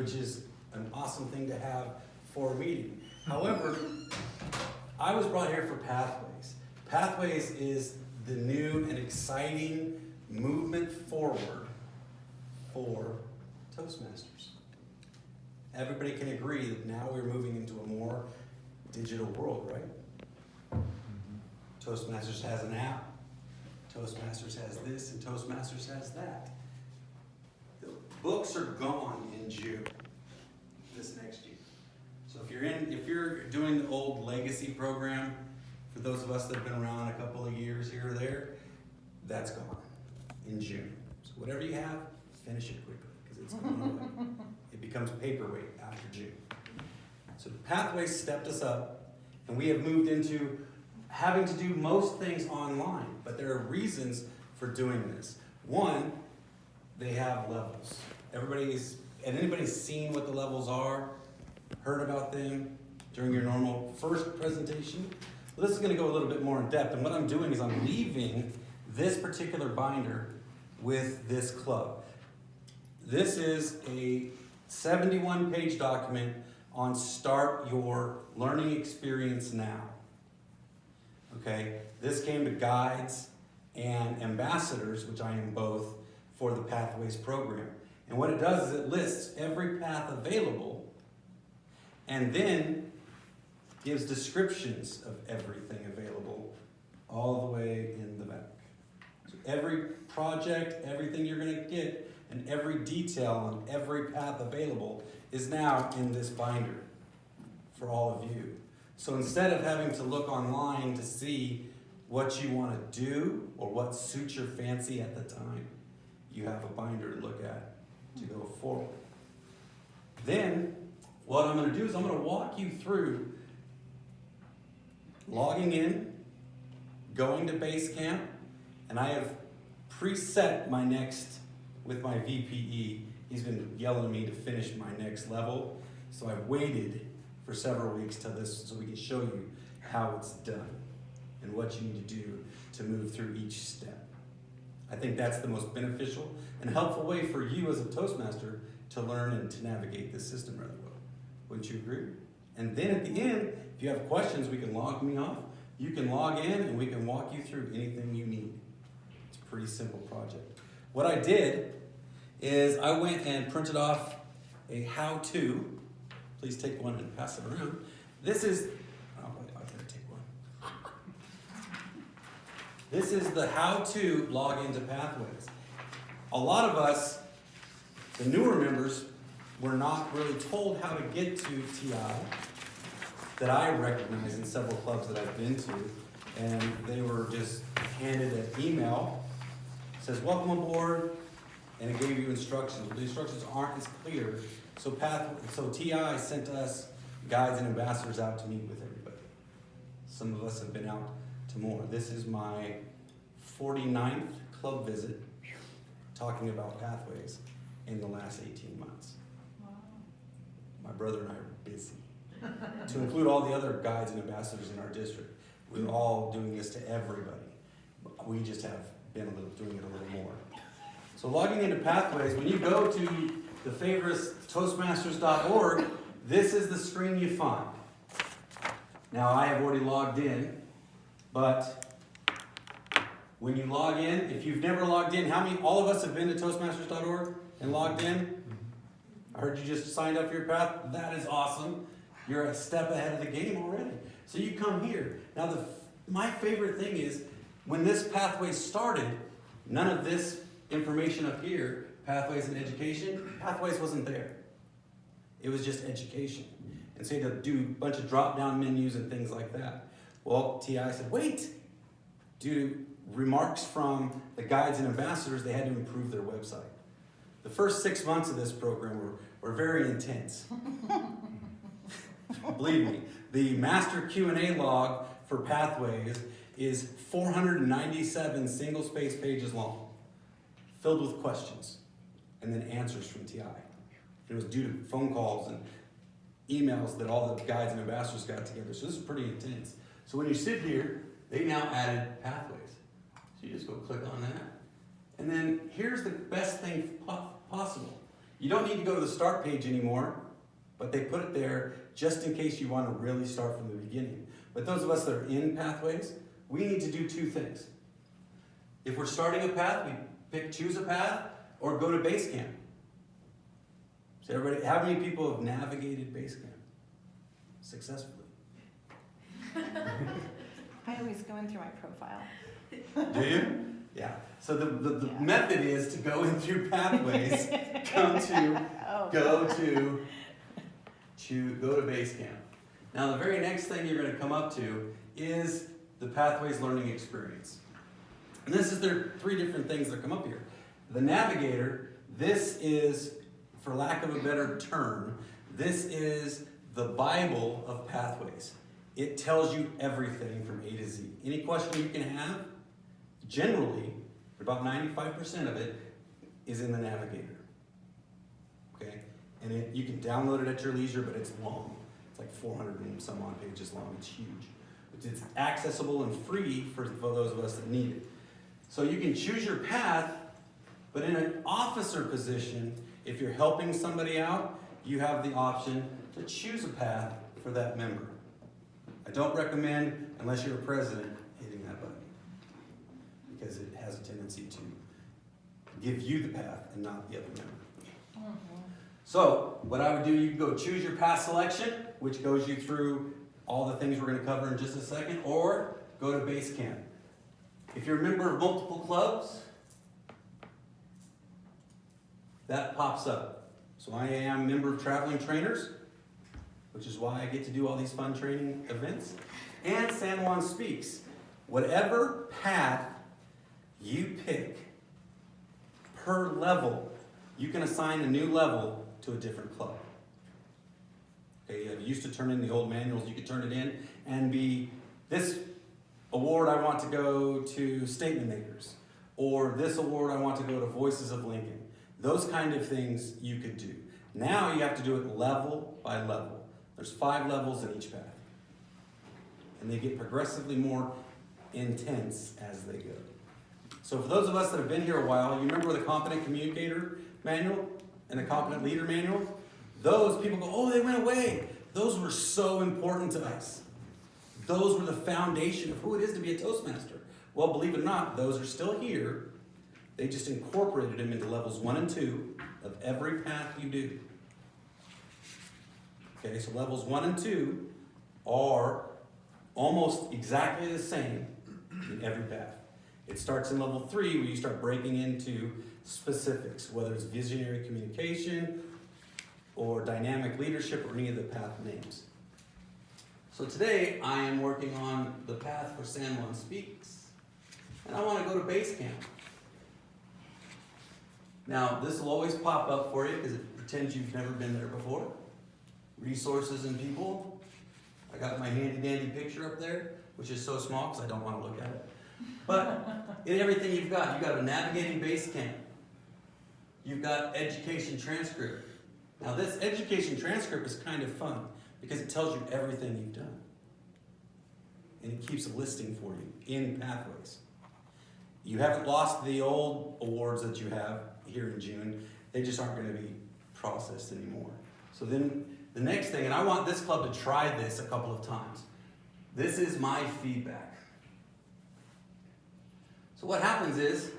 which is an awesome thing to have for a meeting. However, I was brought here for Pathways. Pathways is the new and exciting movement forward for Toastmasters. Everybody can agree that now we're moving into a more digital world, right? Toastmasters has an app, Toastmasters has this, and Toastmasters has that. The books are gone in June, this next year. So if you're doing the old legacy program, for those of us that have been around a couple of years here or there, that's gone in June. So whatever you have, finish it quickly, because it's going away. It becomes paperweight after June. So Pathways stepped us up, and we have moved into having to do most things online, but there are reasons for doing this. One, they have levels. Anybody's seen what the levels are, heard about them during your normal first presentation? Well, this is going to go a little bit more in depth, and what I'm doing is I'm leaving this particular binder with this club. This is a 71-page document on Start Your Learning Experience Now. Okay, this came to guides and ambassadors, which I am both, for the Pathways program. And what it does is it lists every path available and then gives descriptions of everything available all the way in the back. So every project, everything you're going to get, and every detail on every path available is now in this binder for all of you. So instead of having to look online to see what you want to do or what suits your fancy at the time, you have a binder to look at to go forward. Then, what I'm going to do is I'm going to walk you through logging in, going to Basecamp, and I have preset my next with my VPE. He's been yelling at me to finish my next level, so I've waited for several weeks till this so we can show you how it's done and what you need to do to move through each step. I think that's the most beneficial and helpful way for you as a Toastmaster to learn and to navigate this system rather well. Wouldn't you agree? And then at the end, if you have questions, we can log me off. You can log in and we can walk you through anything you need. It's a pretty simple project. What I did is I went and printed off a how-to. Please take one and pass it around. This is, I gotta take one. This is the how-to log into Pathways. A lot of us, the newer members, were not really told how to get to TI that I recognize in several clubs that I've been to, and they were just handed an email, says welcome aboard, and it gave you instructions. But the instructions aren't as clear, so TI sent us guides and ambassadors out to meet with everybody. Some of us have been out to more. This is my 49th club visit talking about Pathways in the last 18 months. Wow. My brother and I are busy. To include all the other guides and ambassadors in our district, we're all doing this to everybody. We just have been doing it a little more. So logging into Pathways, when you go to the favorites Toastmasters.org, this is the screen you find. Now I have already logged in, but when you log in, if you've never logged in, all of us have been to Toastmasters.org and logged in? I heard you just signed up for your path. That is awesome. You're a step ahead of the game already. So you come here. Now my favorite thing is when this Pathways started, none of this information up here, Pathways and Education, Pathways wasn't there. It was just education. And so you had to do a bunch of drop-down menus and things like that. Well, TI said, wait. Due to remarks from the guides and ambassadors, they had to improve their website. The first 6 months of this program were very intense. Believe me, the master Q&A log for Pathways is 497 single-space pages long, filled with questions, and then answers from TI. It was due to phone calls and emails that all the guides and ambassadors got together. So this is pretty intense. So when you sit here, they now added Pathways. So you just go click on that. And then here's the best thing possible. You don't need to go to the start page anymore, but they put it there just in case you want to really start from the beginning. But those of us that are in Pathways, we need to do two things. If we're starting a path, we choose a path or go to Basecamp. So everybody, how many people have navigated Basecamp successfully? I always go in through my profile. Do you? Yeah. So the method is to go in through Pathways, go to Basecamp. Now the very next thing you're going to come up to is the Pathways learning experience. And this is their three different things that come up here. The Navigator, this is, for lack of a better term, this is the Bible of Pathways. It tells you everything from A to Z. Any question you can have, generally, about 95% of it is in the Navigator. Okay? And you can download it at your leisure, but it's long. It's like 400 and some odd pages long. It's huge. But it's accessible and free for those of us that need it. So you can choose your path, but in an officer position, if you're helping somebody out, you have the option to choose a path for that member. I don't recommend, unless you're a president, hitting that button, because it has a tendency to give you the path and not the other member. So what I would do, you can go choose your path selection, which goes you through all the things we're going to cover in just a second, or go to Basecamp. If you're a member of multiple clubs, that pops up. So I am a member of Traveling Trainers, which is why I get to do all these fun training events, and San Juan Speaks. Whatever path you pick per level, you can assign a new level to a different club. Okay, you used to turn in the old manuals, you could turn it in and be this award I want to go to Statement Makers, or this award I want to go to Voices of Lincoln. Those kind of things you could do. Now you have to do it level by level. There's 5 levels in each path. And they get progressively more intense as they go. So for those of us that have been here a while, you remember the Competent Communicator Manual and the Competent Leader Manual? Those people go, oh, they went away. Those were so important to us. Those were the foundation of who it is to be a Toastmaster. Well, believe it or not, those are still here. They just incorporated them into levels 1 and 2 of every path you do. Okay, so levels 1 and 2 are almost exactly the same in every path. It starts in level 3 where you start breaking into specifics, whether it's visionary communication or dynamic leadership or any of the path names. So today I am working on the path for San Juan Speaks, and I want to go to Basecamp. Now this will always pop up for you because it pretends you've never been there before. Resources and people. I got my handy dandy picture up there, which is so small because I don't want to look at it. But in everything you've got a navigating Basecamp. You've got education transcript. Now this education transcript is kind of fun because it tells you everything you've done. And it keeps a listing for you in Pathways. You haven't lost the old awards that you have here in June. They just aren't going to be processed anymore. So then the next thing, and I want this club to try this a couple of times. This is my feedback. So what happens is,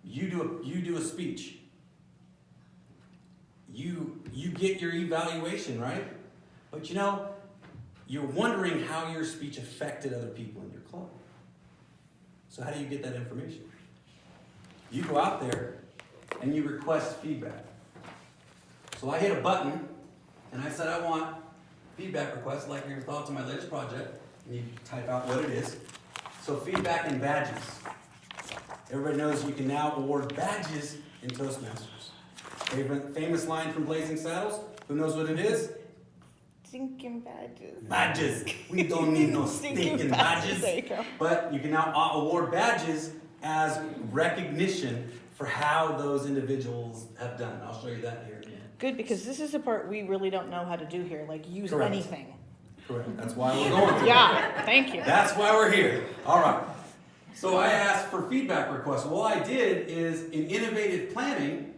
you do a speech. You get your evaluation, right? But you're wondering how your speech affected other people in your club. So how do you get that information? You go out there and you request feedback. So I hit a button and I said I want feedback requests like your thoughts on my latest project. And you type out what it is. So feedback and badges. Everybody knows you can now award badges in Toastmasters. Famous line from Blazing Saddles. Who knows what it is? Stinking badges. Badges. We don't need no stinking badges. There you go. But you can now award badges as recognition for how those individuals have done. I'll show you that here. Good, because this is the part we really don't know how to do here, like use Correct. anything. Correct. That's why we're going through. Yeah, thank you. That's why we're here. All right. So I asked for feedback requests. What I did is, in innovative planning,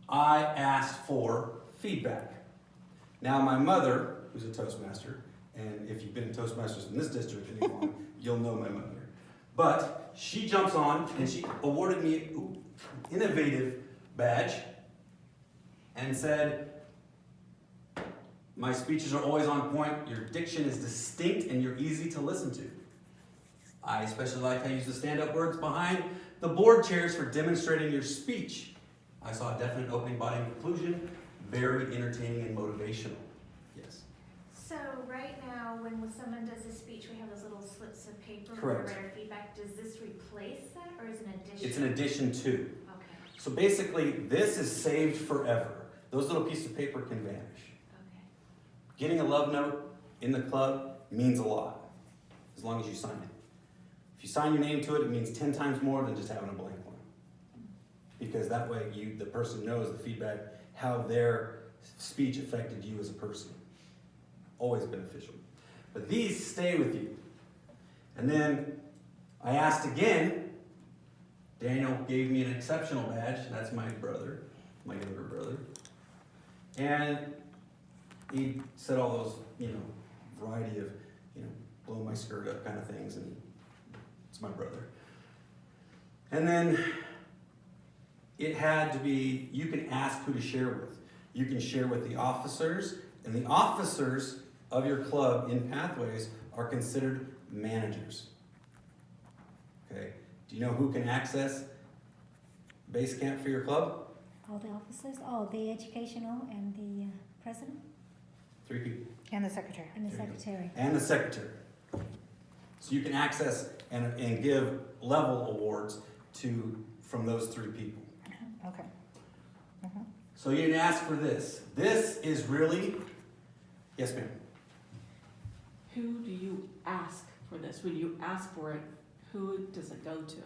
I asked for feedback. Now my mother, who's a Toastmaster, and if you've been in Toastmasters in this district any long, you'll know my mother. But she jumps on and she awarded me an innovative badge and said, my speeches are always on point, your diction is distinct, and you're easy to listen to. I especially like how you use the stand-up words behind the board chairs for demonstrating your speech. I saw a definite opening, body, and conclusion, very entertaining and motivational. Yes. So right now, when someone does a speech, we have those little slips of paper Correct. where we write our feedback. Does this replace that, or is it an addition? It's an addition to. Okay, So basically, this is saved forever. Those little pieces of paper can vanish. okay. Getting a love note in the club means a lot, as long as you sign it. If you sign your name to it, it means 10 times more than just having a blank one. Because that way, the person knows the feedback, how their speech affected you as a person. Always beneficial. But these stay with you. And then I asked again. Daniel gave me an exceptional badge. That's my brother, my younger brother. And he said all those, variety of, blow my skirt up kind of things, and it's my brother. And then it had to be, you can ask who to share with. You can share with the officers, and the officers of your club in Pathways are considered managers. Okay, do you know who can access base camp for your club? All the officers, the educational and the president 3 people. And the secretary. and the There you go. secretary. And the secretary. So you can access and give level awards from those 3 people. Okay. Mhm. So you didn't ask for this. This is really, yes ma'am. Who do you ask for this? When you ask for it, who does it go to?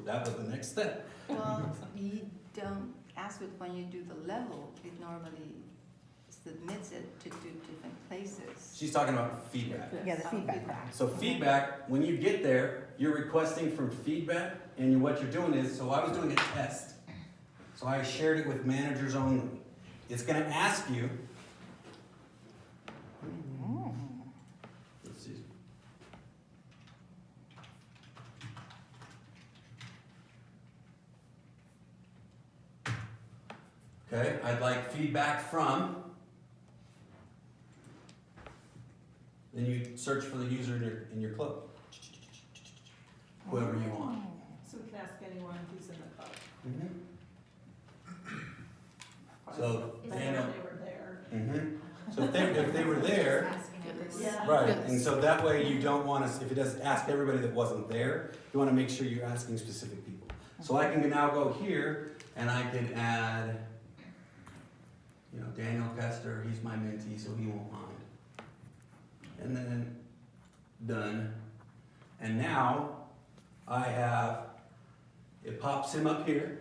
That was the next step. Well, you don't ask it when you do the level, it normally submits it to 2 different places. She's talking about feedback. Yeah, the feedback. So feedback, when you get there, you're requesting from feedback, and what you're doing is, so I was doing a test. So I shared it with managers only. It's gonna ask you, let's see. Okay, I'd like feedback from. Then you search for the user in your club. Whoever you want. So we can ask anyone who's in the club. So, If Daniel. they were there. So if they were there, Asking everyone. Yeah. right, and so that way you don't want to, if it does ask everybody that wasn't there, you want to make sure you're asking specific people. So I can now go here and I can add, Daniel Kester, he's my mentee, so he won't mind. And then done. And now I have, it pops him up here.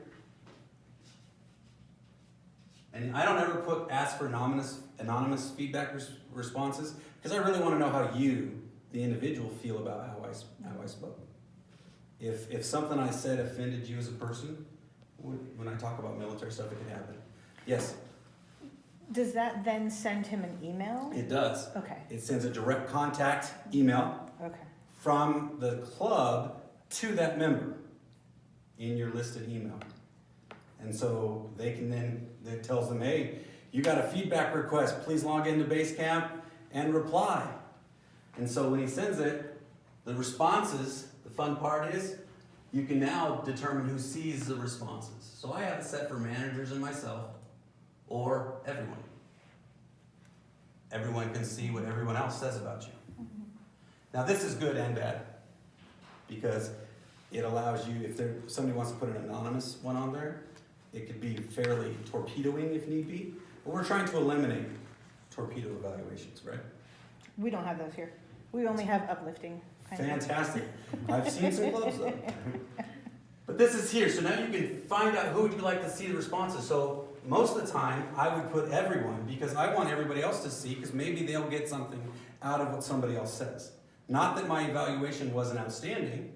And I don't ever ask for anonymous feedback responses, because I really want to know how you, the individual, feel about how I spoke. If something I said offended you as a person, when I talk about military stuff, it can happen. Yes, Does that then send him an email? it does. Okay, It sends a direct contact email okay. from the club to that member in your listed email. And so they can then, that tells them, hey, you got a feedback request, please log into Basecamp and reply. And so when he sends it, the responses, the fun part is, you can now determine who sees the responses. So I have it set for managers and myself, or everyone. Everyone can see what everyone else says about you. Now this is good and bad, because it allows you, if somebody wants to put an anonymous one on there, it could be fairly torpedoing if need be. But we're trying to eliminate torpedo evaluations, right? We don't have those here. We only have uplifting. kind of. Fantastic. I've seen some clubs though. But this is here, so now you can find out who would you like to see the responses. So most of the time, I would put everyone, because I want everybody else to see, because maybe they'll get something out of what somebody else says. Not that my evaluation wasn't outstanding,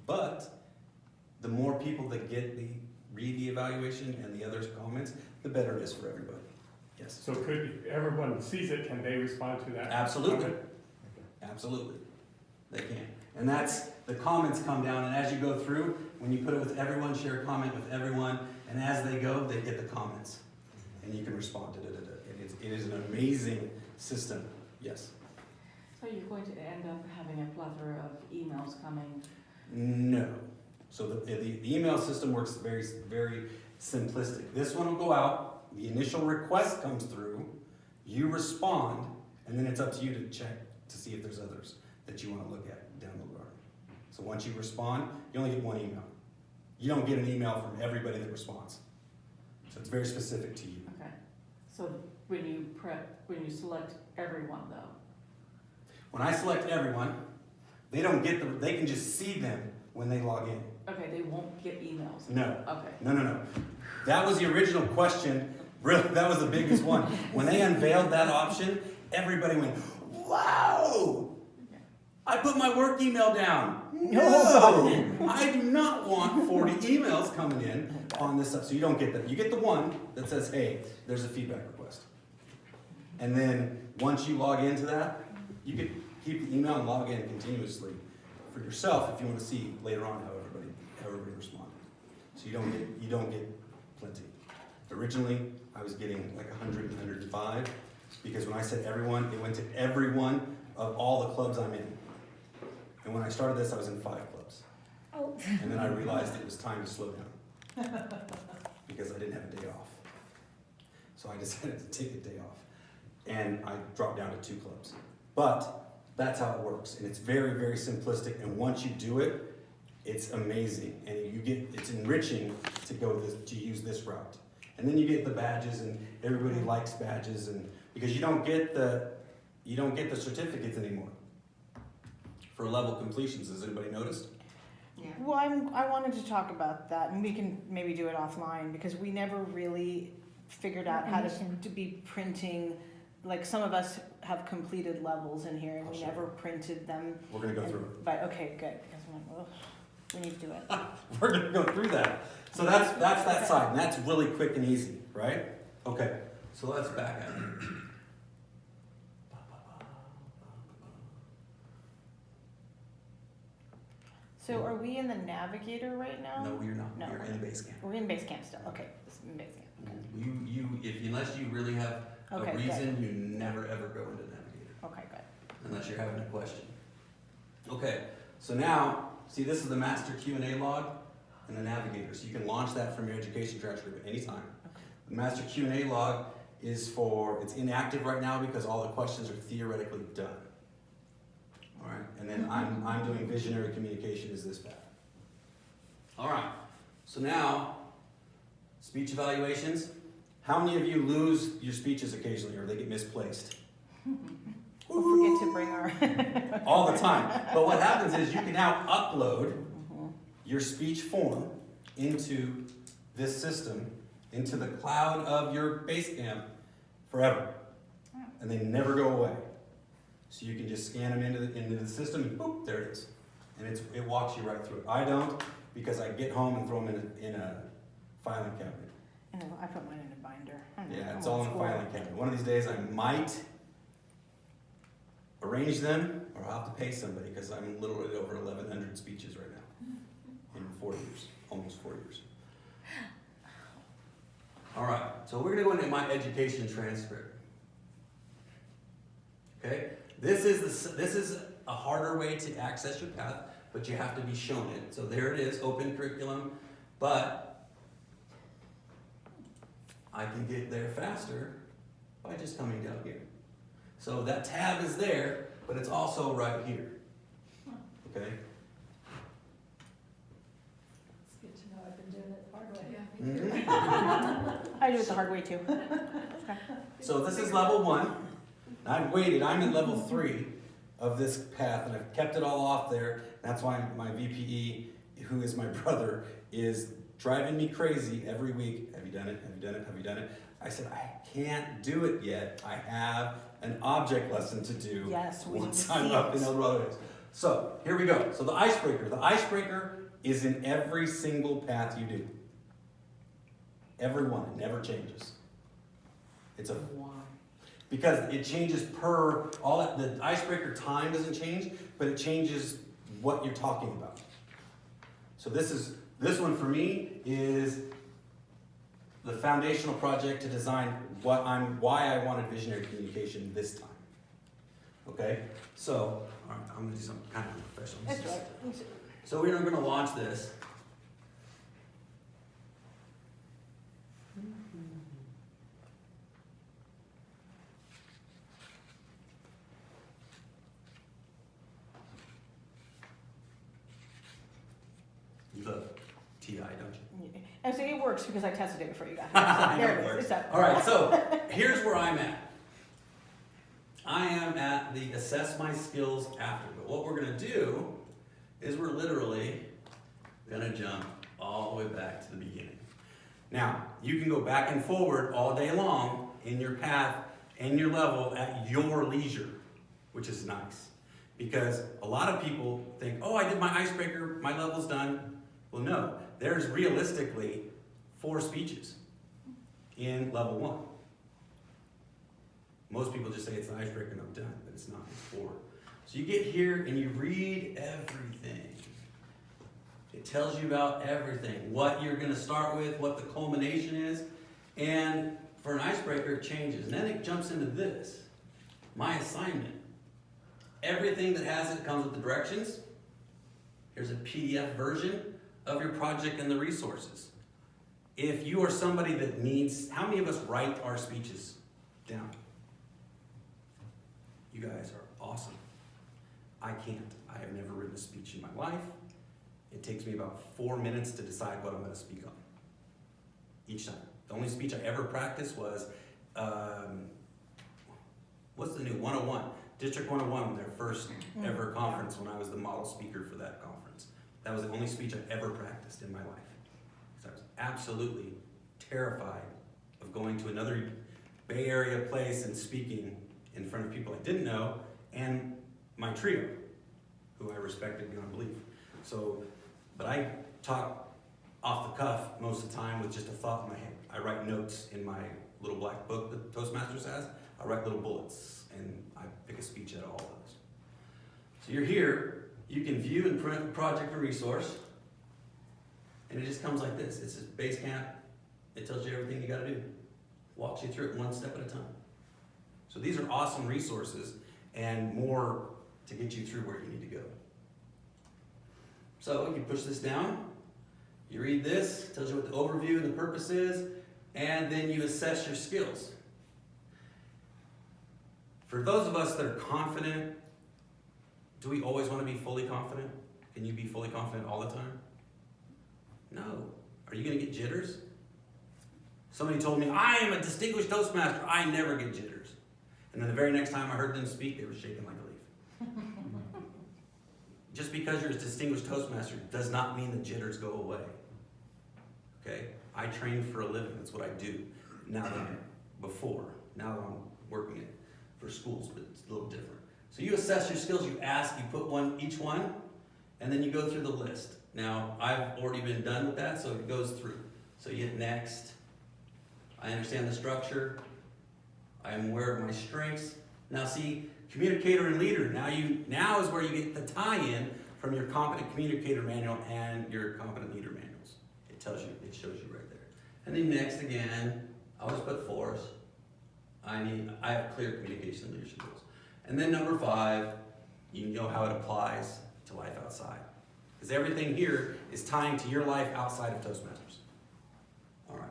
but the more people that read the evaluation and the others' comments, the better it is for everybody. Yes. So if everyone sees it, can they respond to that? Absolutely. comment? Absolutely. They can. And that's, the comments come down, and as you go through, when you put it with everyone, share a comment with everyone, and as they go, they get the comments. And you can respond to it. It is an amazing system. Yes. So you're going to end up having a plethora of emails coming. No. So the email system works very, very simplistic. This one will go out, the initial request comes through, you respond, and then it's up to you to check to see if there's others that you want to look at down the road. So once you respond, you only get one email. You don't get an email from everybody that responds. So it's very specific to you. Okay. So when you select everyone though, When I select everyone, they don't get they can just see them when they log in. okay, they won't get emails. No. Okay. No. That was the original question. Really, that was the biggest one. When they unveiled that option, everybody went, wow! I put my work email down. No! I do not want 40 emails coming in on this stuff. So you don't get that. You get the one that says, hey, there's a feedback request. And then once you log into that, you can keep the email and log in continuously for yourself if you want to see later on how everybody responded. So you don't get plenty. Originally, I was getting like 100 and 105 because when I said everyone, it went to everyone of all the clubs I'm in. And when I started this, I was in 5 clubs. Oh. And then I realized it was time to slow down because I didn't have a day off. So I decided to take a day off. And I dropped down to 2 clubs. But that's how it works. And it's very, very simplistic. And once you do it, it's amazing. And it's enriching to use this route. And then you get the badges, and everybody likes badges, and because you don't get the certificates anymore for level completions. Has anybody noticed? Yeah. Well, I wanted to talk about that, and we can maybe do it offline, because we never really figured out how Definition. to be printing, like some of us have completed levels in here, and we Sure. never printed them. We're going to go through it. But, okay, good, because I'm like, ugh, we need to do it. We're going to go through that. So that's that side, and that's really quick and easy, right? Okay, so let's back up. So are we in the Navigator right now? No, you're not. No. You're in Basecamp. We're in Basecamp still, okay, this is in Basecamp. Unless you really have Okay, a good. reason, you never ever go into Navigator Okay, good. unless you're having a question. Okay, so now see this is the master Q&A log and the Navigator, so you can launch that from your education transcript at any time. Okay. The master Q&A log is it's inactive right now because all the questions are theoretically done. All right, and then I'm doing visionary communication is this path. All right, so now speech evaluations. How many of you lose your speeches occasionally or they get misplaced? We'll forget to bring our. All the time. But what happens is you can now upload your speech form into this system, into the cloud of your Basecamp forever. And they never go away. So you can just scan them into the system and boop, there it is. And it walks you right through it. I don't, because I get home and throw them in a filing cabinet. And I put mine in a binder. I don't know, Yeah, I'm it's all in a old school. filing cabinet. One of these days I might arrange them, or I'll have to pay somebody because I'm literally over 1,100 speeches right now in 4 years, almost 4 years. All right, so we're gonna go into my education transcript. Okay, this is a harder way to access your path, but you have to be shown it. So there it is, open curriculum, but I can get there faster by just coming down here. So that tab is there, but it's also right here. Okay? It's good to know I've been doing it the hard way. I do it the hard way too. So this is level 1. I've waited, I'm in level 3 of this path, and I've kept it all off there. That's why my VPE, who is my brother, is driving me crazy every week. Have you done it? Have you done it? Have you done it? I said, I can't do it yet. I have an object lesson to do Yes, we once see I'm up it. in El Dorado Hills. So here we go. So the icebreaker is in every single path you do. Every one, it never changes. It's a Why? because it changes the icebreaker time doesn't change, but it changes what you're talking about. So this one for me is the foundational project to design why I wanted visionary communication this time. Okay? So, all right, I'm gonna do something kind of professional. That's right. So we're gonna launch this. You love TI, don't you? And so it works because I tested it before you got I here. know So there it it works. is. It's up. All right, so here's where I'm at. I am at the assess my skills after. But what we're gonna do is we're literally gonna jump all the way back to the beginning. Now, you can go back and forward all day long in your path and your level at your leisure, which is nice. Because a lot of people think, oh, I did my icebreaker, my level's done. Well, no, there's realistically 4 speeches in level 1. Most people just say it's an icebreaker and I'm done, but it's not, it's 4. So you get here and you read everything. It tells you about everything, what you're gonna start with, what the culmination is, and for an icebreaker it changes. And then it jumps into this, my assignment. Everything that has it comes with the directions. Here's a PDF version of your project and the resources. If you are somebody that needs, how many of us write our speeches down? You guys are awesome. I can't. I have never written a speech in my life. It takes me about 4 minutes to decide what I'm going to speak on each time. The only speech I ever practiced was, what's the new 101? District 101, their first ever conference when I was the model speaker for that conference. That was the only speech I ever practiced in my life. Because I was absolutely terrified of going to another Bay Area place and speaking in front of people I didn't know and my trio, who I respected beyond belief. So, but I talk off the cuff most of the time with just a thought in my head. I write notes in my little black book that Toastmasters has. I write little bullets and I pick a speech out of all of those. So you're here, you can view and print the project or resource, and it just comes like this. It's just Basecamp. It tells you everything you gotta do. Walks you through it one step at a time. So these are awesome resources and more to get you through where you need to go. So you push this down, you read this, tells you what the overview and the purpose is, and then you assess your skills. For those of us that are confident, do we always want to be fully confident? Can you be fully confident all the time? No. Are you going to get jitters? Somebody told me, I am a distinguished Toastmaster. I never get jitters. And then the very next time I heard them speak, they were shaking like a leaf. Just because you're a distinguished Toastmaster does not mean the jitters go away. Okay? I train for a living. That's what I do. Now that I'm working it for schools, but it's a little different. So you assess your skills, you ask, you put each one, and then you go through the list. Now, I've already been done with that, so it goes through. So you hit next. I understand the structure. I'm aware of my strengths. Now see, communicator and leader. Now is where you get the tie-in from your competent communicator manual and your competent leader manuals. It tells you, it shows you right there. And then next again, I'll just put 4s. I have clear communication and leadership goals. And then number 5, you know how it applies to life outside. Because everything here is tying to your life outside of Toastmasters. All right.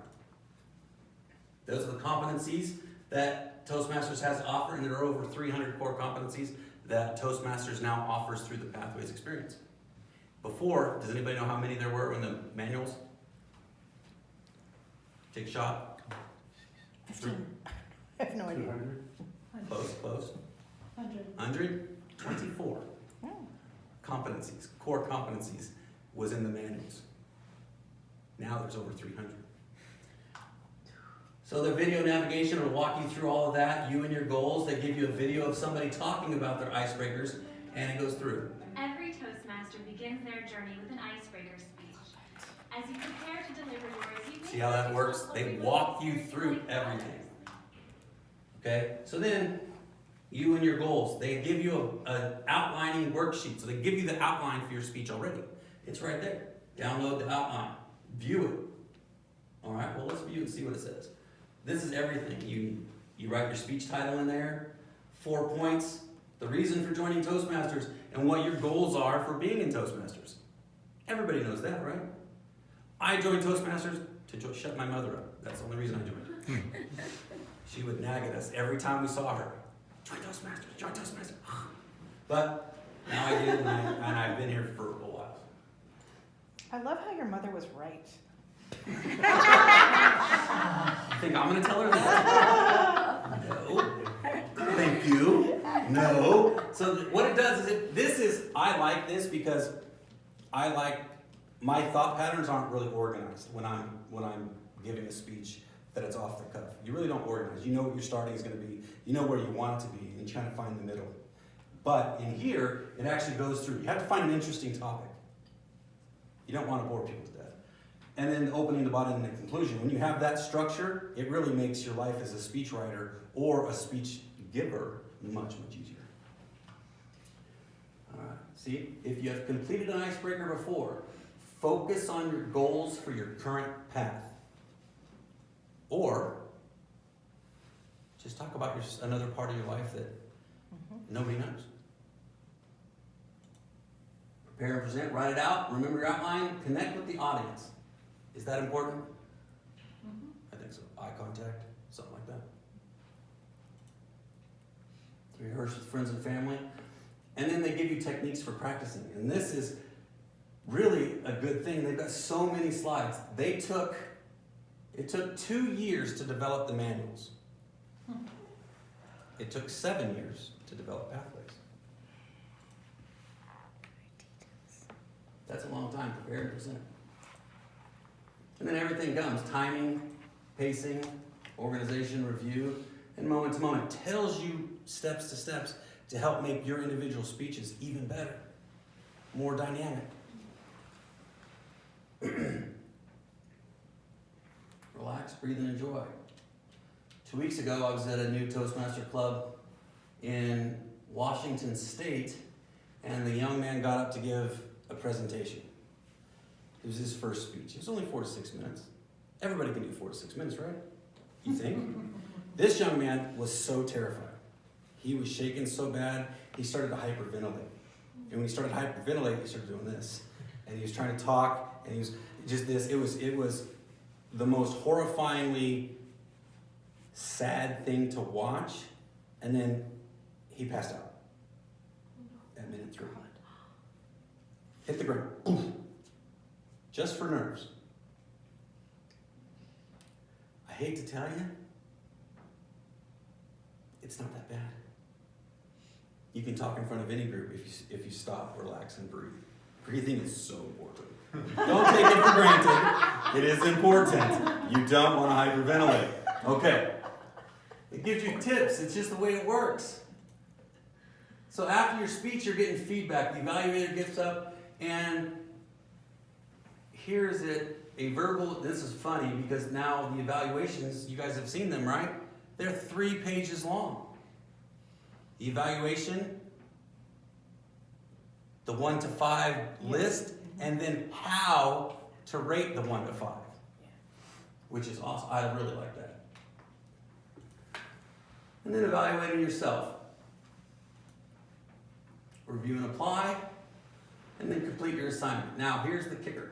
Those are the competencies that Toastmasters has to offer, and there are over 300 core competencies that Toastmasters now offers through the Pathways experience. Before, does anybody know how many there were in the manuals? Take a shot. 15. I have no idea. 200? Close. 100. 124 competencies, core competencies was in the manuals. Now there's over 300. So the video navigation will walk you through all of that, you and your goals. They give you a video of somebody talking about their icebreakers, and it goes through. Every Toastmaster begins their journey with an icebreaker speech. As you prepare to deliver yours, you See how that works? They walk you through everything. Okay? So then, you and your goals, they give you an outlining worksheet. So they give you the outline for your speech already. It's right there. Download the outline. View it. All right, well, let's view it and see what it says. This is everything. You write your speech title in there, 4 points, the reason for joining Toastmasters, and what your goals are for being in Toastmasters. Everybody knows that, right? I joined Toastmasters to shut my mother up. That's the only reason I joined. She would nag at us every time we saw her. Join Toastmasters, join Toastmasters. But now I did, and I've been here for a while. I love how your mother was right. You think I'm going to tell her that? No. Thank you. No. So what it does is I like this because I like, my thought patterns aren't really organized when I'm giving a speech that it's off the cuff. You really don't organize. You know what your starting is going to be. You know where you want it to be, and you're trying to find the middle. But in here, it actually goes through. You have to find an interesting topic. You don't want to bore people to death. And then the opening, the body, and the conclusion. When you have that structure, it really makes your life as a speechwriter or a speech giver much, much easier. All right. See, if you have completed an icebreaker before, focus on your goals for your current path. Or just talk about another part of your life that nobody knows. Prepare and present, write it out, remember your outline, connect with the audience. Is that important? I think so. Eye contact, something like that. Rehearse with friends and family. And then they give you techniques for practicing. And this is really a good thing. They've got so many slides. It took 2 years to develop the manuals. It took 7 years to develop Pathways. That's a long time, prepare and present. And then everything comes, timing, pacing, organization, review, and moment to moment. Tells you steps to steps to help make your individual speeches even better, more dynamic. Relax, breathe, and enjoy. 2 weeks ago, I was at a new Toastmaster club in Washington State, and the young man got up to give a presentation. It was his first speech. It was only 4 to 6 minutes. Everybody can do 4 to 6 minutes, right? You think? This young man was so terrified. He was shaking so bad, he started to hyperventilate. And when he started to hyperventilate, he started doing this. And he was trying to talk, and he was just this. It was the most horrifyingly sad thing to watch. And then he passed out at minute 3. Hit the ground. Oof. Just for nerves. I hate to tell you, it's not that bad. You can talk in front of any group if you stop, relax, and breathe. Breathing is so important. Don't take it for granted. It is important. You don't want to hyperventilate. Okay. It gives you tips. It's just the way it works. So after your speech, you're getting feedback. The evaluator gets up, and here's it, a verbal, this is funny because now the evaluations, you guys have seen them, right? They're 3 pages long. The evaluation, the 1 to 5 list, and then how to rate the 1 to 5, which is awesome. I really like that. And then evaluating yourself. Review and apply, and then complete your assignment. Now, here's the kicker.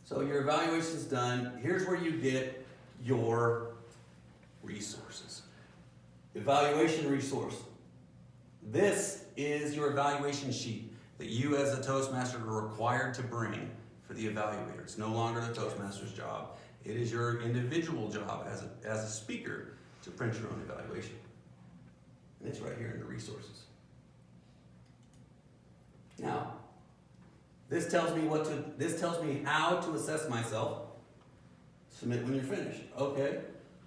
So your evaluation's done. Here's where you get your resources. Evaluation resource. This is your evaluation sheet that you as a Toastmaster are required to bring for the evaluator. It's no longer the Toastmaster's job. It is your individual job as a speaker to print your own evaluation. And it's right here in the resources. Now, This tells me how to assess myself. Submit when you're finished. Okay.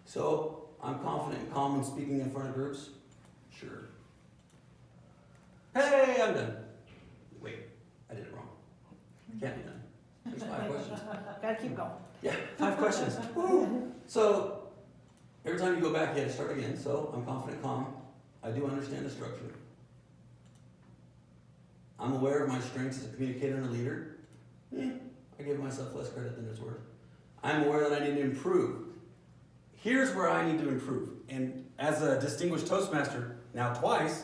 So I'm confident and calm when speaking in front of groups? Sure. Hey, I'm done. Wait, I did it wrong. Can't be done. There's 5 questions. Gotta keep going. Yeah, 5 questions. Woo. So every time you go back, you have to start again. So I'm confident, calm. I do understand the structure. I'm aware of my strengths as a communicator and a leader. I give myself less credit than it's worth. I'm aware that I need to improve. Here's where I need to improve. And as a distinguished Toastmaster, now twice,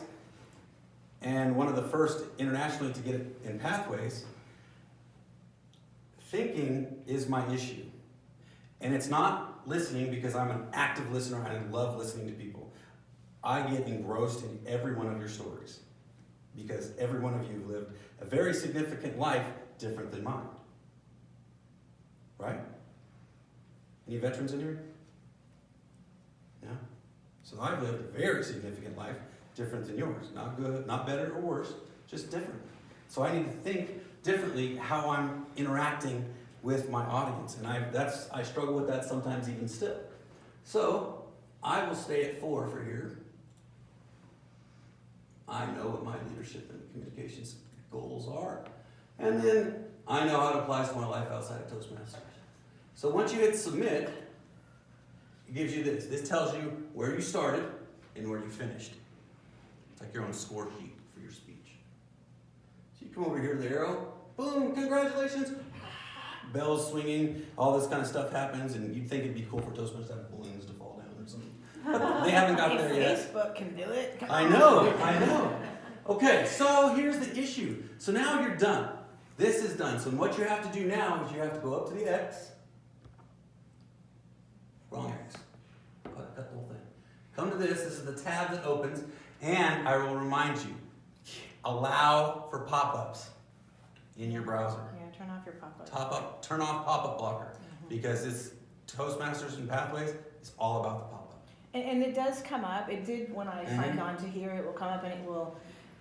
and one of the first internationally to get it in Pathways, thinking is my issue. And it's not listening because I'm an active listener and I love listening to people. I get engrossed in every one of your stories because every one of you lived a very significant life different than mine. Right? Any veterans in here? No? So I've lived a very significant life different than yours. Not good, not better or worse, just different. So I need to think differently how I'm interacting with my audience. And I struggle with that sometimes even still. So I will stay at 4 for here. I know what my leadership and communications goals are. And then I know how it applies to my life outside of Toastmasters. So once you hit submit, it gives you this. This tells you where you started and where you finished. It's like your own score sheet for your speech. So you come over here to the arrow, boom, congratulations. Bells swinging, all this kind of stuff happens, and you'd think it'd be cool for Toastmasters to have balloons to fall down or something. But they haven't got there yet. Facebook can do it. Come I on. know. Okay, so here's the issue. So now you're done. This is done. So what you have to do now is you have to go up to the X. Wrong X. Cut the whole thing. Come to this. This is the tab that opens. And I will remind you, allow for pop-ups in your browser. Yeah, turn off your pop-up. Turn off pop-up blocker. Because it's Toastmasters and Pathways, it's all about the pop-up. And it does come up. It did when I Mhm. signed on to here. It will come up and it will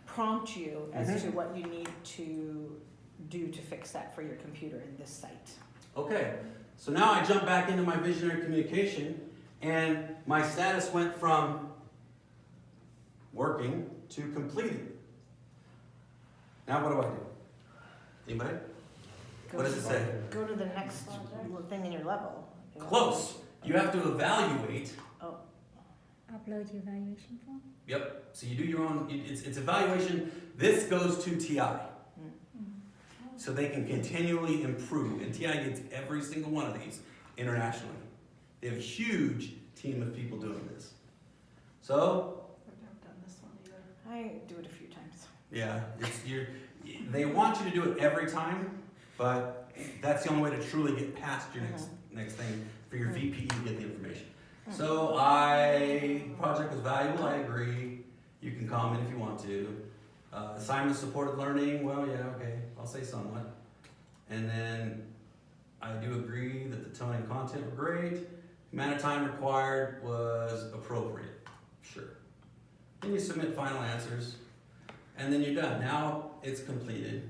prompt you as to what you need to do to fix that for your computer in this site. Okay, so now I jump back into my visionary communication, and my status went from working to completed. Now what do? Anybody? Go What does to- it say? Go to the next thing in your level. Close. You have to evaluate. Upload your evaluation form. Yep. So you do your own. It's evaluation. This goes to TI, so they can continually improve. And TI gets every single one of these internationally. They have a huge team of people doing this. So I've never done this one either. I do it a few times. yeah, they want you to do it every time, but that's the only way to truly get past your next thing for your VPE to get the information. So project was valuable, I agree. You can comment if you want to. Assignment supported learning, well, yeah, okay, I'll say somewhat. And then I do agree that the tone and content were great. Amount of time required was appropriate, sure. Then you submit final answers, and then you're done. Now it's completed.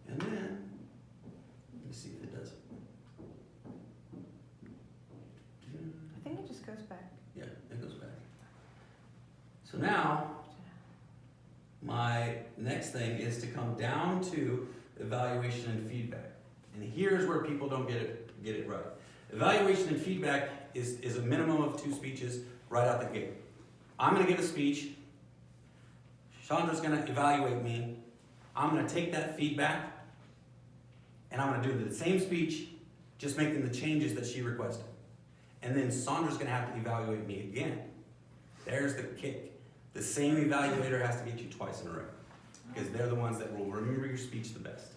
And then, let me see if it does it. I think it just goes back. Yeah, it goes back. So now, my next thing is to come down to evaluation and feedback. And here's where people don't get it right. Evaluation and feedback is a minimum of 2 speeches right out the gate. I'm going to give a speech. Chandra's going to evaluate me. I'm going to take that feedback and I'm going to do the same speech, just making the changes that she requested. And then Sandra's going to have to evaluate me again. There's the kick. The same evaluator has to get you twice in a row because they're the ones that will remember your speech the best.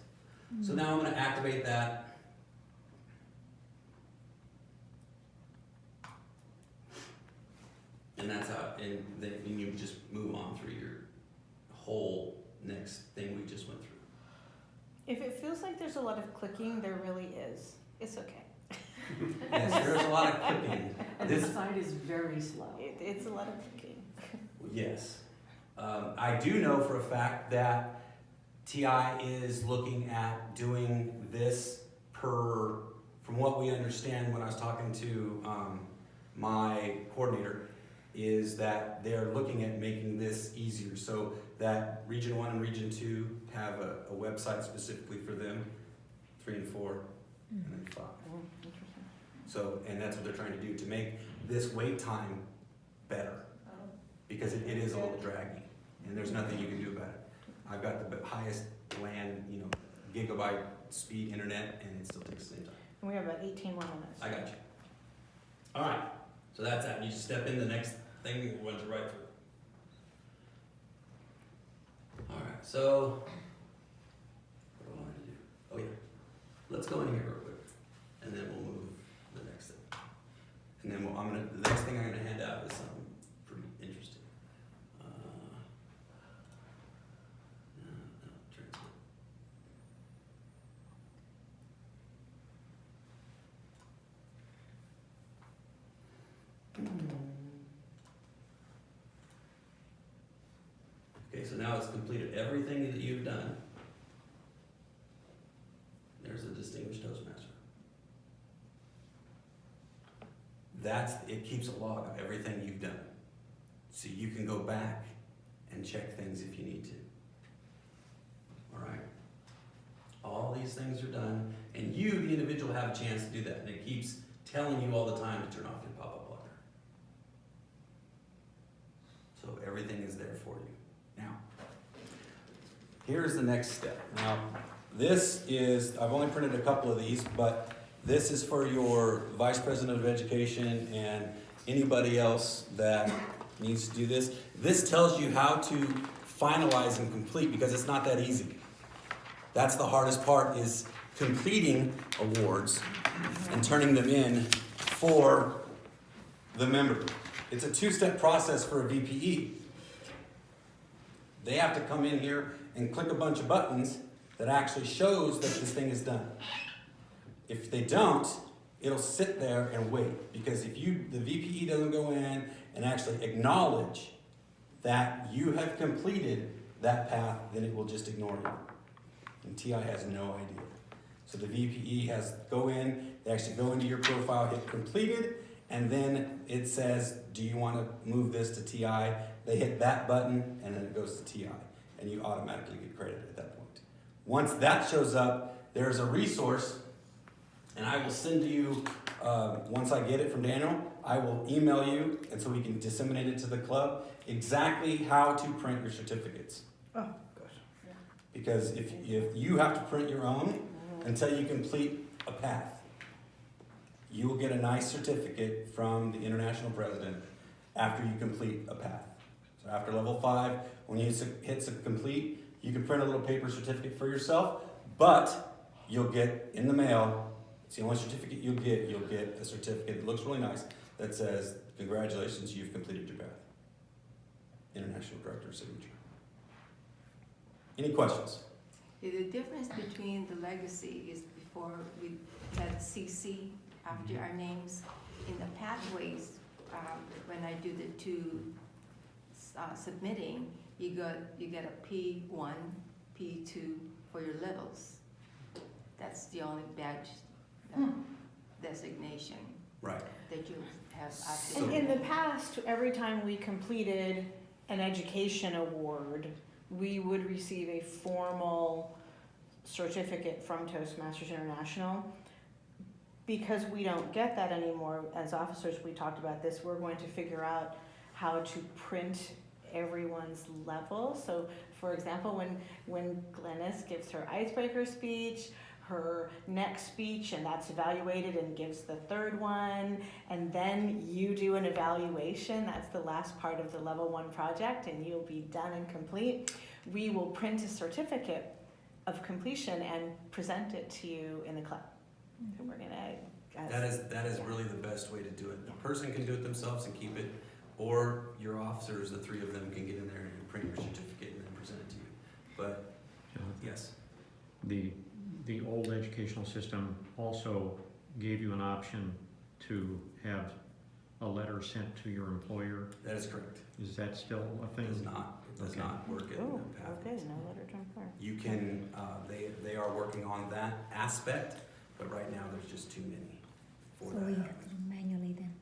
So now I'm going to activate that. And that's how, and then you just move on through your whole next thing we just went through. If it feels like there's a lot of clicking, there really is. It's okay. Yes, there's a lot of clicking. And this site is very slow. It's a lot of clicking. Yes. I do know for a fact that TI is looking at doing this from what we understand when I was talking to my coordinator, is that they're looking at making this easier so that Region 1 and Region 2 have a website specifically for them, 3 and 4, and then 5. Oh, interesting. So, and that's what they're trying to do, to make this wait time better, because it is a little draggy, and there's nothing you can do about it. I've got the highest LAN, gigabyte speed internet, and it still takes the same time. And we have about 18 more minutes. I got you. All right, so that's that. You just step in the next thing we went to right through. All right, so what do I want to do? Oh yeah, let's go in here real quick, and then we'll move the next thing. And then the next thing I'm gonna hand out is something pretty interesting. Transfer. Okay, so now it's completed everything that you've done. There's a distinguished Toastmaster. It keeps a log of everything you've done. So you can go back and check things if you need to. All right? All these things are done, and you, the individual, have a chance to do that, and it keeps telling you all the time to turn off your pop-up blocker. So everything is there for you. Now, here's the next step. Now, I've only printed a couple of these, but this is for your Vice President of Education and anybody else that needs to do this. This tells you how to finalize and complete, because it's not that easy. That's the hardest part, is completing awards and turning them in for the member. It's a 2-step process for a VPE. They have to come in here and click a bunch of buttons that actually shows that this thing is done. If they don't, it'll sit there and wait, because if the VPE doesn't go in and actually acknowledge that you have completed that path, then it will just ignore you. And TI has no idea. So the VPE has to go in, they actually go into your profile, hit completed, and then it says, do you want to move this to TI? They hit that button, and then it goes to TI, and you automatically get credit at that point. Once that shows up, there's a resource, and I will send to you, once I get it from Daniel, I will email you, and so we can disseminate it to the club, exactly how to print your certificates. Oh, gosh. Yeah. Because if you have to print your own until you complete a path, you will get a nice certificate from the international president after you complete a path. So after level 5, when you hit complete, you can print a little paper certificate for yourself, but you'll get in the mail, it's the only certificate you'll get a certificate that looks really nice that says, congratulations, you've completed your path. International Director signature. Any questions? The difference between the legacy is before we had CC after our names. In the pathways, when I do the 2 submitting, you get a P1, P2 for your levels. That's the only badge designation Right. that you have And active. in the past, every time we completed an education award, we would receive a formal certificate from Toastmasters International. Because we don't get that anymore, as officers, we talked about this, we're going to figure out how to print everyone's level. So, for example, when Glennis gives her icebreaker speech, her next speech, and that's evaluated and gives the 3rd one, and then you do an evaluation, that's the last part of the level 1 project, and you'll be done and complete. We will print a certificate of completion and present it to you in the club. So we're gonna. That is really the best way to do it. The person can do it themselves and keep it, or your officers, the 3 of them, can get in there and print your certificate and then present it to you. But yes, the old educational system also gave you an option to have a letter sent to your employer. that is correct. Is that still a It thing? is not. does Okay. not work in Oh, the okay, pathways. no letter to fire. You can, they are working on that aspect, but right now there's just too many for So that we happening. have to do manually then.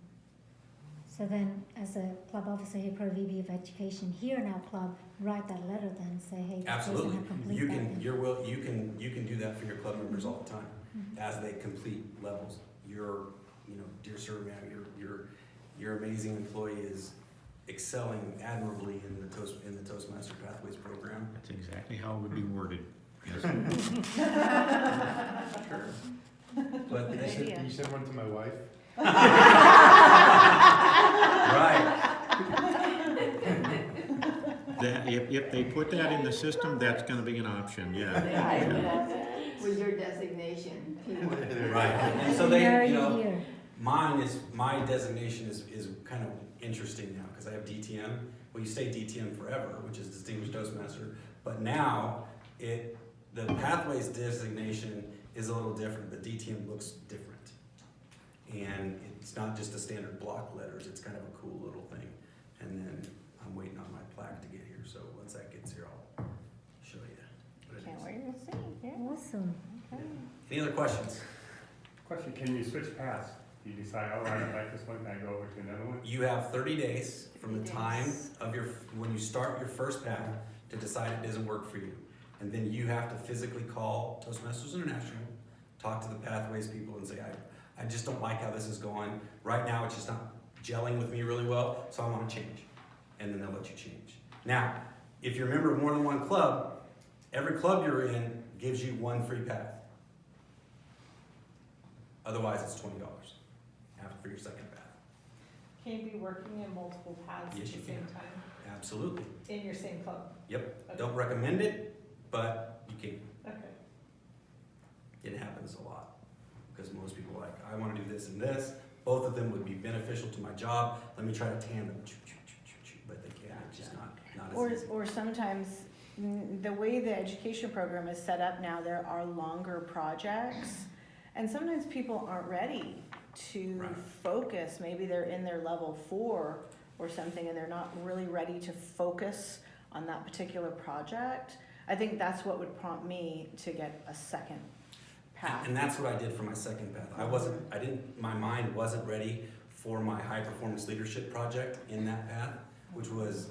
So then, as a club officer here, Pro VP of Education, here in our club, write that letter then, say, hey, this person Absolutely. have complete You that can, then. you can do that for your club members all the time. Mhm. As they complete levels. Your, dear sir, ma'am, your amazing employee is excelling admirably in the Toastmaster Pathways program. That's exactly how it would be worded. Yes. Sure. But Good idea. You sent one to my wife? right, That, if they put that in the system, that's gonna be an option, yeah. With your designation. right. And so they, Very you know, here. my designation is kind of interesting now because I have DTM. Well, you stay DTM forever, which is Distinguished Toastmaster. But now the Pathways designation is a little different. The DTM looks different. And it's not just the standard block letters, it's kind of a cool little thing. And then I'm waiting on my plaque to get here, so once that gets here, I'll show you. what it Can't is. wait to see, yeah. Awesome. Okay. Any other questions? Question, can you switch paths? Do you decide, oh, I don't like this one, I go over to another one? You have 30 days from the 30 time days. of when you start your first path to decide it doesn't work for you. And then you have to physically call Toastmasters International, talk to the Pathways people and say, I just don't like how this is going. Right now, it's just not gelling with me really well, so I want to change. And then they'll let you change. Now, if you're a member of more than one club, every club you're in gives you one free path. Otherwise, it's $20 for your second path. Can you be working in multiple paths Yes, at you the same can. time Absolutely. in your same club? Yep. Okay. Don't recommend it, but you can. Okay. It happens a lot because most people are like, I want to do this and this. Both of them would be beneficial to my job. Let me try to tandem, but they can't. It's just not as easy. Or sometimes, the way the education program is set up now, there are longer projects. And sometimes people aren't ready to Right. focus. Maybe they're in their level 4 or something and they're not really ready to focus on that particular project. I think that's what would prompt me to get a second path. And that's what I did for my second path. My mind wasn't ready for my high performance leadership project in that path, which was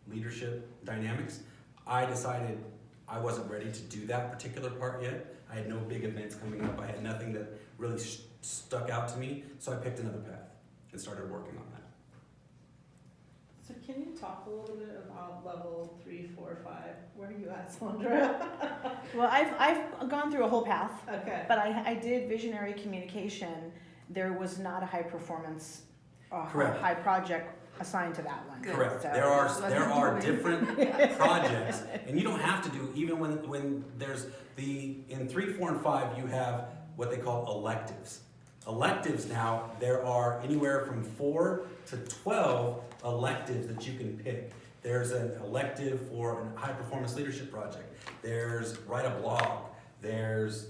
leadership dynamics. I decided I wasn't ready to do that particular part yet. I had no big events coming up. I had nothing that really stuck out to me. So I picked another path and started working on that. So can you talk a little bit about level 3, 4, 5? Where are you at, Sandra? Well, I've gone through a whole path, Okay. but I did visionary communication. There was not a high performance, Correct. high project assigned to that one. Good. Correct. So- There are different projects, and you don't have to do, even when there's in 3, 4, and 5, you have what they call electives. Electives now, there are anywhere from 4 to 12 electives that you can pick. There's an elective for a high performance leadership project. There's write a blog. There's,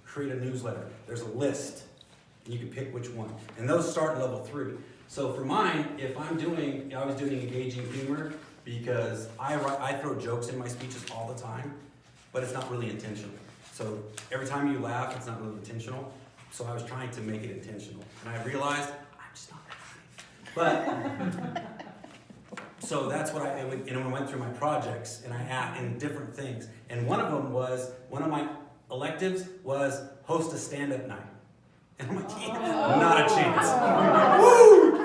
create a newsletter. There's a list, and you can pick which one. And those start at level 3. So for mine, if I was doing engaging humor because I throw jokes in my speeches all the time, but it's not really intentional. So every time you laugh, it's not really intentional. So I was trying to make it intentional, and I realized I'm just not that funny. But so that's what I went through my projects, and in different things. And one of my electives was host a stand-up night. And I'm like, not a chance. Woo!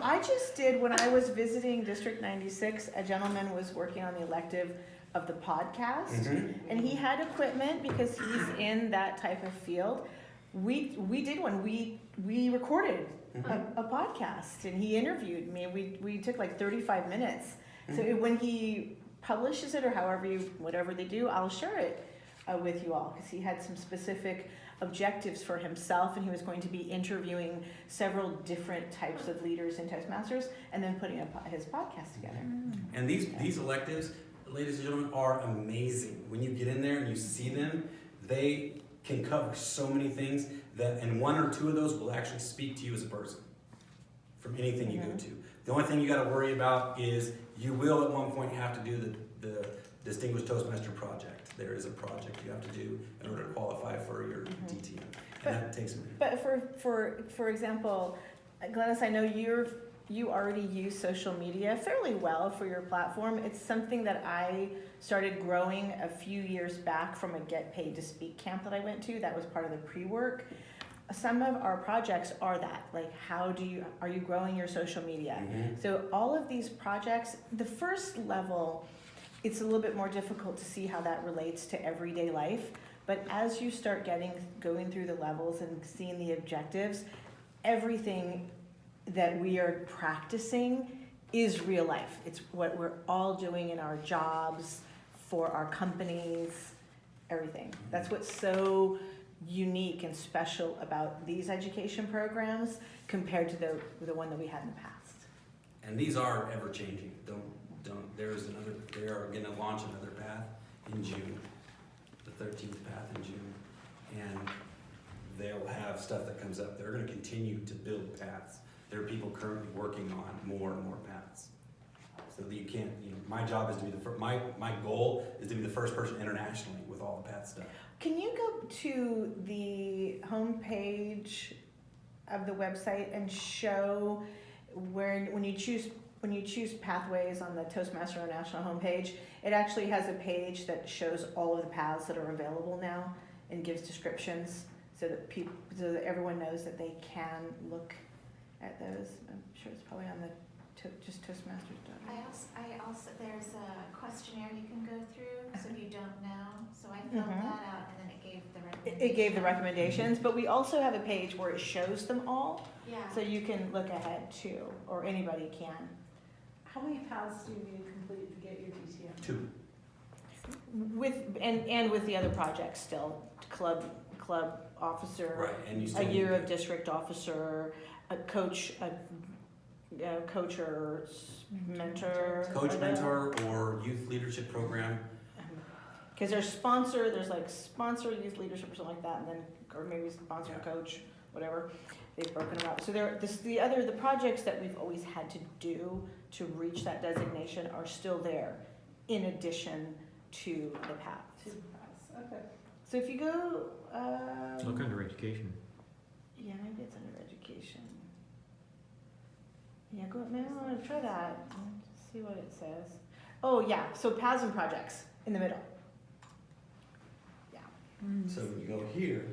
I just did, when I was visiting District 96, a gentleman was working on the elective of the podcast, Mhm. and he had equipment because he's in that type of field. We did one. We recorded a podcast, and he interviewed me. We took like 35 minutes. So when he publishes it, or whatever they do, I'll share it with you all, because he had some specific objectives for himself, and he was going to be interviewing several different types of leaders and Toastmasters, and then putting his podcast together. And these electives, ladies and gentlemen, are amazing. When you get in there and you see them, they can cover so many things and 1 or 2 of those will actually speak to you as a person. from anything you go to. The only thing you gotta worry about is you will at one point have to do the Distinguished Toastmaster project. There is a project you have to do in order to qualify for your DTM, and that takes a minute. But for example, Glennis, I know you already use social media fairly well for your platform. It's something that I started growing a few years back from a Get Paid to Speak camp that I went to. That was part of the pre-work. Some of our projects are that, like, are you growing your social media? So all of these projects, the first level, it's a little bit more difficult to see how that relates to everyday life. But as you start going through the levels and seeing the objectives, everything that we are practicing is real life. It's what we're all doing in our jobs, for our companies, everything. That's what's so unique and special about these education programs compared to the one that we had in the past. And these are ever changing. They are gonna launch another path in June, the 13th path in June. And they'll have stuff that comes up. They're gonna continue to build paths. There are people currently working on more and more paths. So that you can't, my job is to be my goal is to be the first person internationally with all the path stuff. Can you go to the homepage of the website and show when you choose pathways on the Toastmaster International homepage, it actually has a page that shows all of the paths that are available now and gives descriptions so that everyone knows that they can look at those. I'm sure it's probably on the just Toastmasters.org. I also, there's a questionnaire you can go through, so if you don't know, so I filled that out and then it gave the recommendations. It gave the recommendations, but we also have a page where it shows them all, Yeah. so you can look ahead too, or anybody can. How many paths do you need to complete to get your DTM? 2. And with the other projects still, club officer, Right, and you a still year need of district officer, a coach or mentor. coach, mentor, or youth leadership program. Because there's like sponsor youth leadership or something like that, and then, or maybe sponsor coach, whatever. They've broken them up. So the projects that we've always had to do to reach that designation are still there, in addition to the paths. 2 paths, okay. So if you go, Look under education. yeah, maybe it's under education. Yeah, maybe I want to try that. See what it says. Oh yeah, so paths and projects in the middle. Yeah. So when you go here,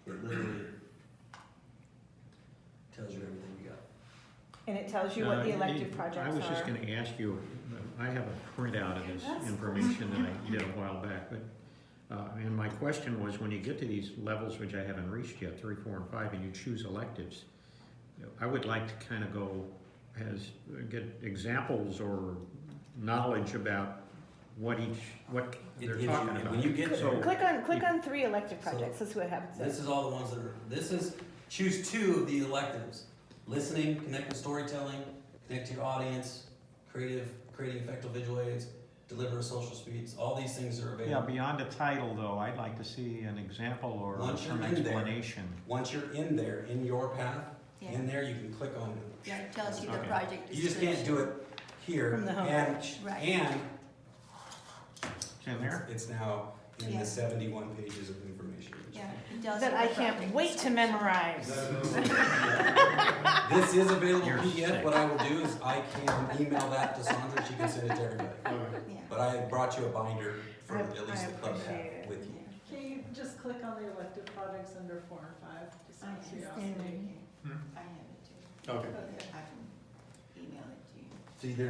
it literally tells you everything you got. And it tells you what the elective projects are. I was just gonna ask you, I have a printout of this information that I did a while back, but, and my question was, when you get to these levels, which I haven't reached yet, 3, 4, and 5, and you choose electives, I would like to kind of get examples or knowledge about what they're talking about. When you get So- Click on 3 elective projects. Let's see what happens. This is all the ones that are, choose 2 of the electives. Listening, connected storytelling, connect to your audience, creating effective visual aids, deliver a social speech. All these things are Yeah, available. beyond a title though, I'd like to see an example or Once some you're in there. explanation. Once you're in there, in your path, Yeah. in there, you can click on it. Yeah, it tells you the Okay. project You just can't do it here. From the And, homepage. Right. and It's in there? it's now in Yeah. the 71 pages of information. Yeah, it tells That you I the can't project wait to description. memorize. This is available You're PDF. sick. What I will do is I can email that to Sandra. She can send it to everybody. Yeah. But I brought you a binder for I at least the club to appreciate have it. with you. Can you just click on the elective projects under 4 and 5, just out of curiosity? I have it too. Okay. Okay. I can email it to you. See,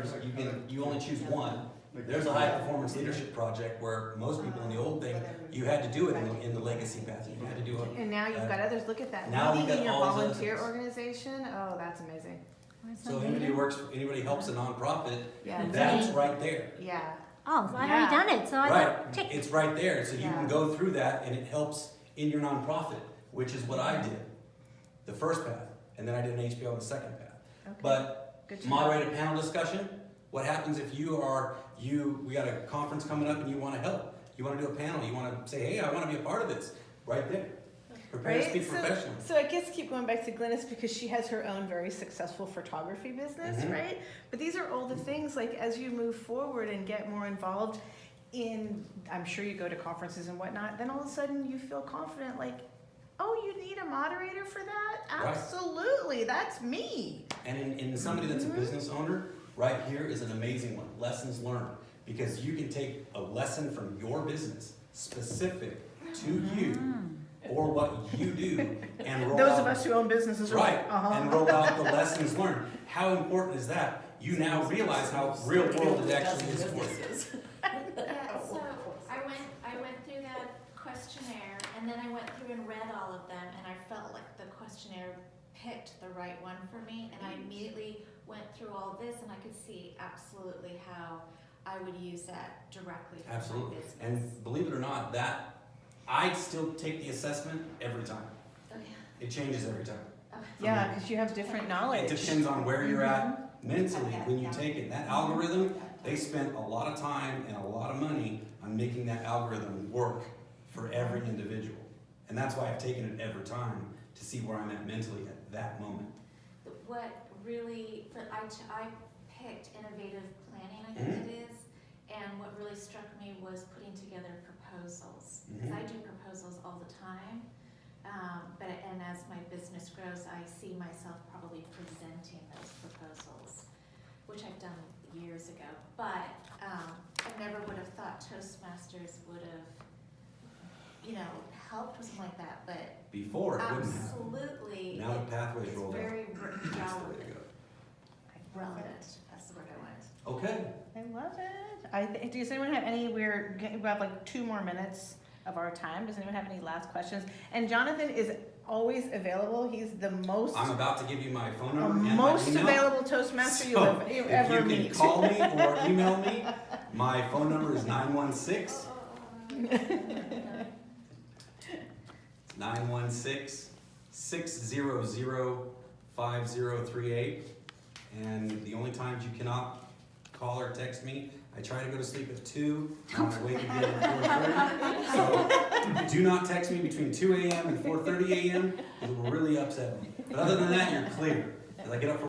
you only choose one. There's a high performance leadership project where most people in the old thing, you had to do it in the legacy path. You had to do it. And now you've got others. Look at that. Now we Leading got your all these other volunteer things. organization. Oh, that's amazing. So anybody helps a nonprofit, Yeah. that's right there. Yeah. Oh, I've Yeah. already done it, so I Right, got tick. it's right there. So you Yeah. can go through that and it helps in your nonprofit, which is what I did. The first path, and then I did an HPO on the second path. Okay. But Good to know. moderated panel discussion, what happens if we got a conference coming up and you want to help? You want to do a panel, you want to say, hey, I want to be a part of this, right there. Prepare to speak right? professionally. So I guess keep going back to Glynis because she has her own very successful photography business, Mhm. right? But these are all the things like as you move forward and get more involved in, I'm sure you go to conferences and whatnot, then all of a sudden you feel confident like, oh, you need a moderator for that? Right. Absolutely, that's me. And in somebody that's a Mhm. business owner, right here is an amazing one, lessons learned. Because you can take a lesson from your business, specific to you, or what you do, and roll Those out. of us who own businesses are Right, like, uh-huh. and roll out the lessons learned. How important is that? You now realize how real world it actually is for you. Yeah, so I went through that questionnaire and then I went through and read all of them and I felt like the questionnaire picked the right one for me and I immediately went through all this and I could see absolutely how I would use that directly for my Absolutely. business. And believe it or not, that, I still take the assessment every time. Oh, yeah. It changes every time. Oh, Yeah, because you have different knowledge. It depends on where you're at mentally when you take it. That algorithm, they spent a lot of time and a lot of money on making that algorithm work for every individual. And that's why I've taken it every time to see where I'm at mentally at that moment. What really, but I picked innovative planning, I think it is, and what really struck me was putting together proposals. Because I do proposals all the time, and as my business grows, I see myself probably presenting those proposals, which I've done years ago. But I never would have thought Toastmasters would have, helped with something like that, but Before, it wouldn't have. absolutely. Now the pathways It's rolled out. very That's the way to relevant. go. Relevant, that's the word I wanted. Okay. I love it. Does anyone have any, we have like 2 more minutes of our time. Does anyone have any last questions? And Jonathan is always available. He's the most, I'm about to give you my phone number and my most email. available Toastmaster you So, have ever if you meet. can call me or email me, my phone number is 916 600-5038. And the only times you cannot call or text me, I try to go to sleep at 2, and I wake again at 4:30. So do not text me between 2 a.m. and 4:30 a.m. It will really upset me. But other than that, you're clear. As I get up for